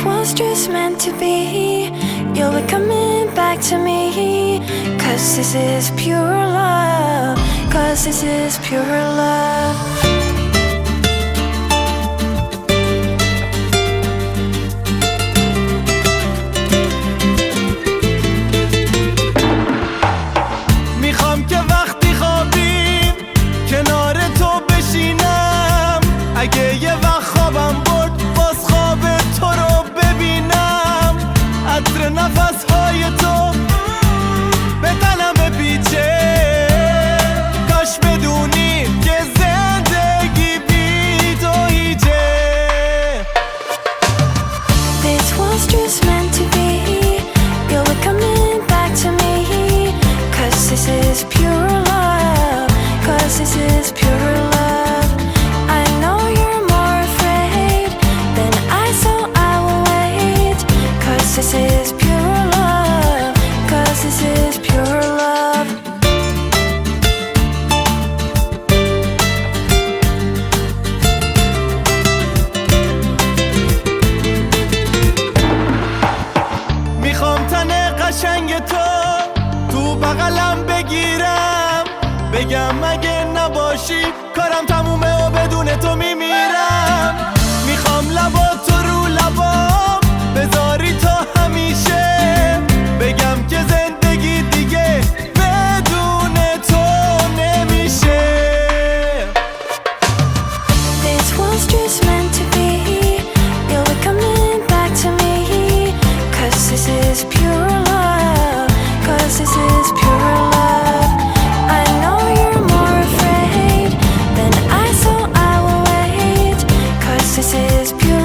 was just meant to be. You'll be coming back to me. 'Cause this is pure love. 'Cause this is pure love. میخوام که وقتی خوابیم کنار تو بشینم. اگه یه وقت خوابم برد باز خواب تو رو ببینم. عطر نفسهای تو به تنم بپیچه. کاش بدونی که زندگی بی تو هیچه. This was just meant to be. You'll be coming back to me. 'Cause this is pure love. 'Cause this is pure love. I know you're more afraid than I, so I will wait. 'Cause this is pure love. 'Cause this is pure love. میخوام تن قشنگ تو بغلم بگیرم. بگم اگه نباشی کارم تمومه و بدون تو میمیرم. میخوام لباتو رو لبام بذاری تا همیشه. بگم که زندگی دیگه بدون تو نمیشه. This was just meant to be. You'll be coming back to me. 'Cause this is pure love. 'Cause this is pure love. I know you're more afraid than I, so I will wait. 'Cause this is pure